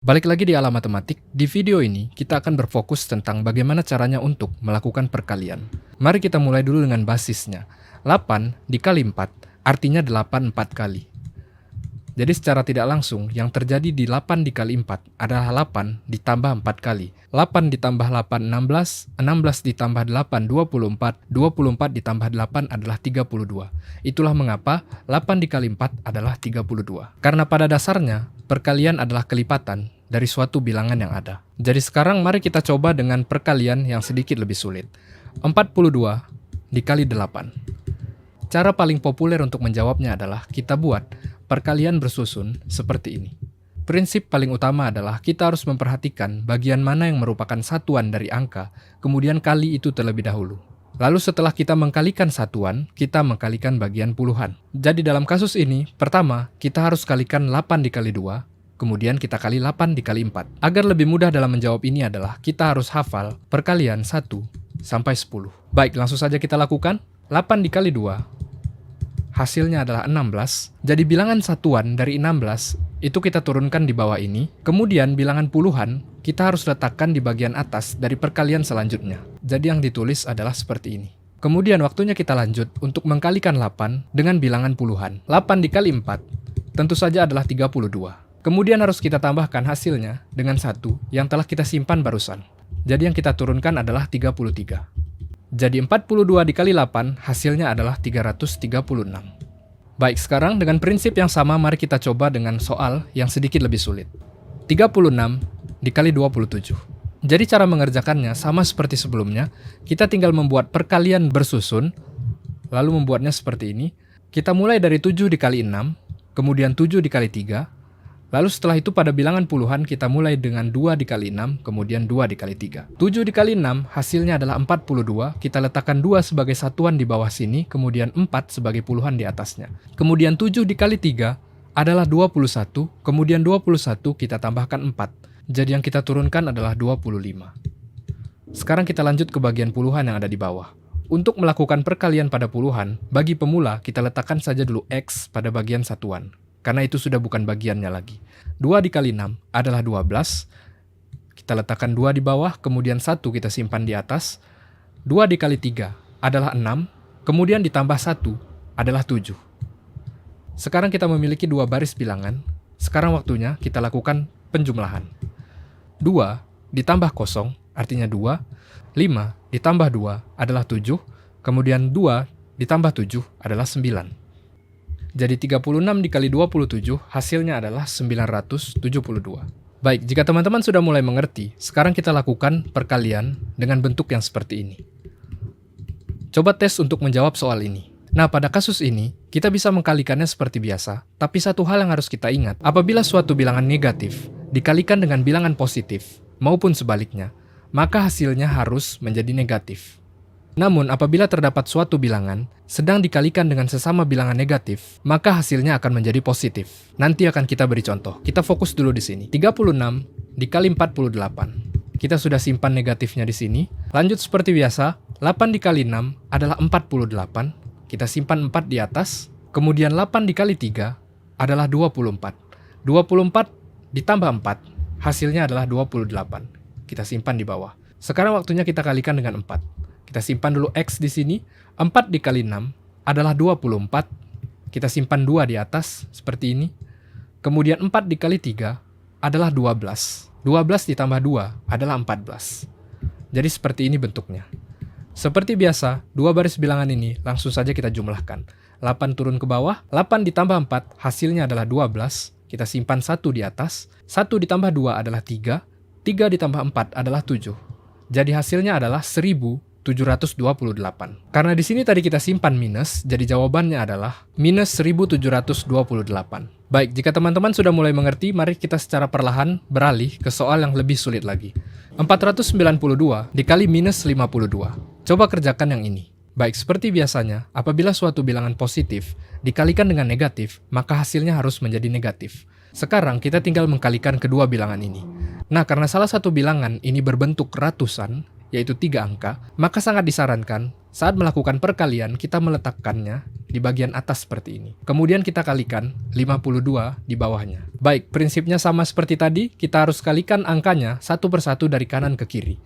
Balik lagi di Ala Matematik, di video ini kita akan berfokus tentang bagaimana caranya untuk melakukan perkalian. Mari kita mulai dulu dengan basisnya. 8 dikali 4 artinya 8 4 kali. Jadi secara tidak langsung, yang terjadi di 8 dikali 4 adalah 8 ditambah 4 kali. 8 ditambah 8, 16, 16 ditambah 8, 24, 24 ditambah 8 adalah 32. Itulah mengapa 8 dikali 4 adalah 32. Karena pada dasarnya, perkalian adalah kelipatan dari suatu bilangan yang ada. Jadi sekarang mari kita coba dengan perkalian yang sedikit lebih sulit. 42 dikali 8. Cara paling populer untuk menjawabnya adalah kita buat perkalian bersusun seperti ini. Prinsip paling utama adalah kita harus memperhatikan bagian mana yang merupakan satuan dari angka, kemudian kali itu terlebih dahulu. Lalu setelah kita mengkalikan satuan, kita mengkalikan bagian puluhan. Jadi dalam kasus ini, pertama kita harus kalikan 8 dikali 2, kemudian kita kali 8 dikali 4. Agar lebih mudah dalam menjawab ini adalah kita harus hafal perkalian 1 sampai 10. Baik, langsung saja kita lakukan. 8 dikali 2 hasilnya adalah 16. Jadi bilangan satuan dari 16 itu kita turunkan di bawah ini. Kemudian bilangan puluhan kita harus letakkan di bagian atas dari perkalian selanjutnya. Jadi yang ditulis adalah seperti ini. Kemudian waktunya kita lanjut untuk mengkalikan 8 dengan bilangan puluhan. 8 dikali 4 tentu saja adalah 32. Kemudian harus kita tambahkan hasilnya dengan 1 yang telah kita simpan barusan. Jadi yang kita turunkan adalah 33. Jadi 42 dikali 8 hasilnya adalah 336. Baik, sekarang dengan prinsip yang sama mari kita coba dengan soal yang sedikit lebih sulit. 36 dikali 27. Jadi cara mengerjakannya sama seperti sebelumnya, kita tinggal membuat perkalian bersusun, lalu membuatnya seperti ini. Kita mulai dari 7 dikali 6, kemudian 7 dikali 3, lalu setelah itu pada bilangan puluhan kita mulai dengan 2 dikali 6, kemudian 2 dikali 3. 7 dikali 6 hasilnya adalah 42, kita letakkan 2 sebagai satuan di bawah sini, kemudian 4 sebagai puluhan di atasnya. Kemudian 7 dikali 3 adalah 21, kemudian 21 kita tambahkan 4. Jadi yang kita turunkan adalah 25. Sekarang kita lanjut ke bagian puluhan yang ada di bawah. Untuk melakukan perkalian pada puluhan, bagi pemula kita letakkan saja dulu X pada bagian satuan. Karena itu sudah bukan bagiannya lagi. 2 dikali 6 adalah 12. Kita letakkan 2 di bawah, kemudian 1 kita simpan di atas. 2 dikali 3 adalah 6, kemudian ditambah 1 adalah 7. Sekarang kita memiliki 2 baris bilangan. Sekarang waktunya kita lakukan penjumlahan. 2 ditambah 0 artinya 2. 5 ditambah 2 adalah 7. Kemudian 2 ditambah 7 adalah 9. Jadi 36 dikali 27 hasilnya adalah 972. Baik, jika teman-teman sudah mulai mengerti, sekarang kita lakukan perkalian dengan bentuk yang seperti ini. Coba tes untuk menjawab soal ini. Nah, pada kasus ini, kita bisa mengkalikannya seperti biasa, tapi satu hal yang harus kita ingat, apabila suatu bilangan negatif dikalikan dengan bilangan positif, maupun sebaliknya, maka hasilnya harus menjadi negatif. Namun, apabila terdapat suatu bilangan sedang dikalikan dengan sesama bilangan negatif, maka hasilnya akan menjadi positif. Nanti akan kita beri contoh. Kita fokus dulu di sini. 36 dikali 48. Kita sudah simpan negatifnya di sini. Lanjut seperti biasa, 8 dikali 6 adalah 48. Kita simpan 4 di atas. Kemudian 8 dikali 3 adalah 24. 24 ditambah 4, hasilnya adalah 28. Kita simpan di bawah. Sekarang waktunya kita kalikan dengan 4. Kita simpan dulu X di sini. 4 dikali 6 adalah 24. Kita simpan 2 di atas, seperti ini. Kemudian 4 dikali 3 adalah 12. 12 ditambah 2 adalah 14. Jadi seperti ini bentuknya. Seperti biasa, 2 baris bilangan ini langsung saja kita jumlahkan. 8 turun ke bawah, 8 ditambah 4 hasilnya adalah 12. Kita simpan 1 di atas. 1 ditambah 2 adalah 3. 3 ditambah 4 adalah 7. Jadi hasilnya adalah 1728. Karena di sini tadi kita simpan minus, jadi jawabannya adalah minus 1728. Baik, jika teman-teman sudah mulai mengerti, mari kita secara perlahan beralih ke soal yang lebih sulit lagi. 492 dikali minus 52. Coba kerjakan yang ini. Baik, seperti biasanya, apabila suatu bilangan positif dikalikan dengan negatif, maka hasilnya harus menjadi negatif. Sekarang kita tinggal mengkalikan kedua bilangan ini. Nah, karena salah satu bilangan ini berbentuk ratusan, yaitu 3 angka, maka sangat disarankan saat melakukan perkalian kita meletakkannya di bagian atas seperti ini. Kemudian kita kalikan 52 di bawahnya. Baik, prinsipnya sama seperti tadi, kita harus kalikan angkanya satu persatu dari kanan ke kiri.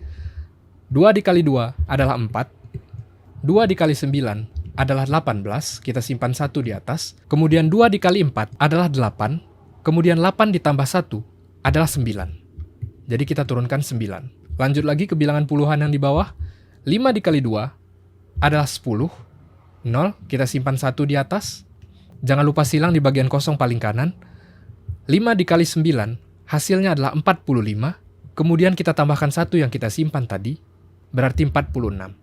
2 dikali 2 adalah 4, 2 dikali 9 adalah 18, kita simpan 1 di atas. Kemudian 2 dikali 4 adalah 8, kemudian 8 ditambah 1 adalah 9. Jadi kita turunkan 9. Lanjut lagi ke bilangan puluhan yang di bawah. 5 dikali 2 adalah 10, 0, kita simpan 1 di atas. Jangan lupa silang di bagian kosong paling kanan. 5 dikali 9, hasilnya adalah 45, kemudian kita tambahkan 1 yang kita simpan tadi, berarti 46.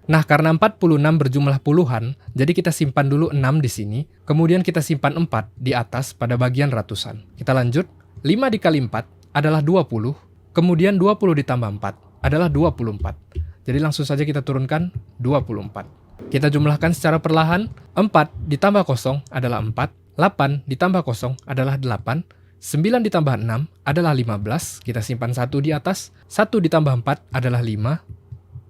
Nah, karena 46 berjumlah puluhan, jadi kita simpan dulu 6 di sini, kemudian kita simpan 4 di atas pada bagian ratusan. Kita lanjut, 5 dikali 4 adalah 20, kemudian 20 ditambah 4 adalah 24. Jadi langsung saja kita turunkan 24. Kita jumlahkan secara perlahan, 4 ditambah 0 adalah 4, 8 ditambah 0 adalah 8, 9 ditambah 6 adalah 15, kita simpan 1 di atas, 1 ditambah 4 adalah 5,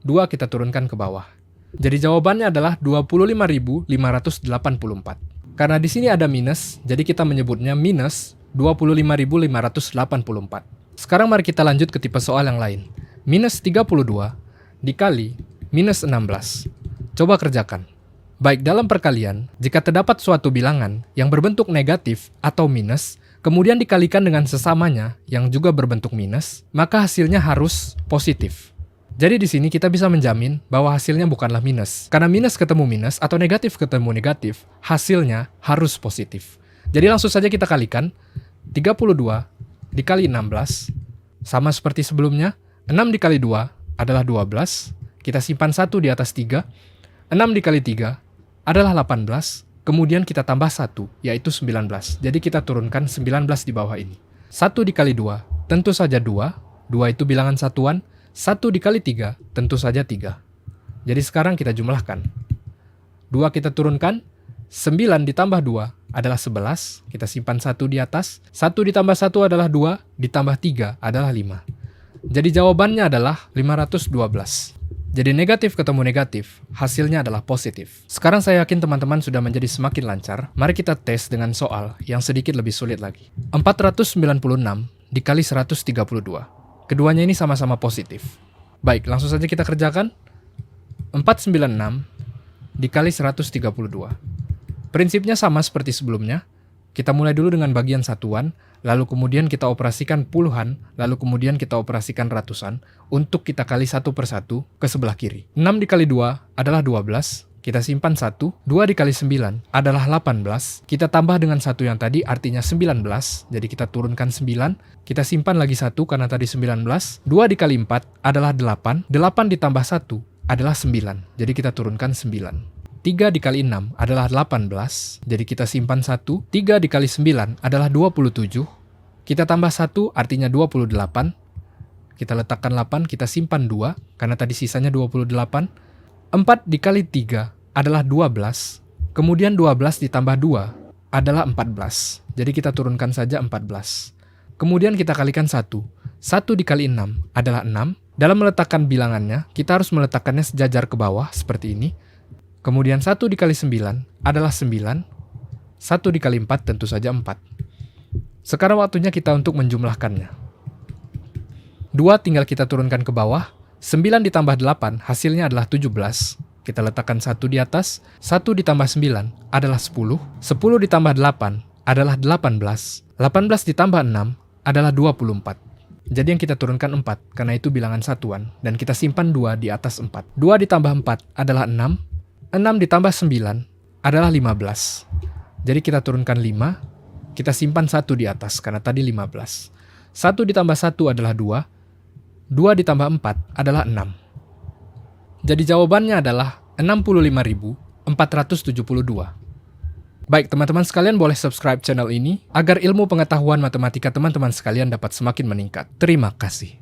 2 kita turunkan ke bawah. Jadi jawabannya adalah 25.584. Karena di sini ada minus, jadi kita menyebutnya minus 25.584. Sekarang mari kita lanjut ke tipe soal yang lain. Minus 32 dikali minus 16. Coba kerjakan. Baik, dalam perkalian, jika terdapat suatu bilangan yang berbentuk negatif atau minus, kemudian dikalikan dengan sesamanya yang juga berbentuk minus, maka hasilnya harus positif. Jadi di sini kita bisa menjamin bahwa hasilnya bukanlah minus. Karena minus ketemu minus atau negatif ketemu negatif, hasilnya harus positif. Jadi langsung saja kita kalikan. 32 dikali 16, sama seperti sebelumnya, 6 dikali 2 adalah 12, kita simpan 1 di atas 3, 6 dikali 3 adalah 18, kemudian kita tambah 1, yaitu 19. Jadi kita turunkan 19 di bawah ini. 1 dikali 2, tentu saja 2, 2 itu bilangan satuan, 1 dikali 3, tentu saja 3. Jadi sekarang kita jumlahkan. 2 kita turunkan, 9 ditambah 2 adalah 11, kita simpan 1 di atas, 1 ditambah 1 adalah 2, ditambah 3 adalah 5. Jadi jawabannya adalah 512. Jadi negatif ketemu negatif, hasilnya adalah positif. Sekarang saya yakin teman-teman sudah menjadi semakin lancar. Mari kita tes dengan soal yang sedikit lebih sulit lagi. 496 dikali 132. Keduanya ini sama-sama positif. Baik, langsung saja kita kerjakan. 496 dikali 132. Prinsipnya sama seperti sebelumnya. Kita mulai dulu dengan bagian satuan, lalu kemudian kita operasikan puluhan, lalu kemudian kita operasikan ratusan, untuk kita kali satu persatu ke sebelah kiri. 6 dikali 2 adalah 12, kita simpan 1, 2 dikali 9 adalah 18, kita tambah dengan 1 yang tadi artinya 19, jadi kita turunkan 9, kita simpan lagi 1 karena tadi 19, 2 dikali 4 adalah 8, 8 ditambah 1 adalah 9, jadi kita turunkan 9. 3 dikali 6 adalah 18, jadi kita simpan 1. 3 dikali 9 adalah 27. Kita tambah 1 artinya 28. Kita letakkan 8, kita simpan 2, karena tadi sisanya 28. 4 dikali 3 adalah 12, kemudian 12 ditambah 2 adalah 14. Jadi kita turunkan saja 14. Kemudian kita kalikan 1. 1 dikali 6 adalah 6. Dalam meletakkan bilangannya, kita harus meletakkannya sejajar ke bawah seperti ini. Kemudian 1 dikali 9 adalah 9, 1 dikali 4 tentu saja 4. Sekarang waktunya kita untuk menjumlahkannya. 2 tinggal kita turunkan ke bawah, 9 ditambah 8 hasilnya adalah 17. Kita letakkan 1 di atas, 1 ditambah 9 adalah 10, 10 ditambah 8 adalah 18, 18 ditambah 6 adalah 24. Jadi yang kita turunkan 4, karena itu bilangan satuan, dan kita simpan 2 di atas 4. 2 ditambah 4 adalah 6, 6 ditambah 9 adalah 15. Jadi kita turunkan 5, kita simpan 1 di atas karena tadi 15. 1 ditambah 1 adalah 2, 2 ditambah 4 adalah 6. Jadi jawabannya adalah 65.472. Baik, teman-teman sekalian boleh subscribe channel ini agar ilmu pengetahuan matematika teman-teman sekalian dapat semakin meningkat. Terima kasih.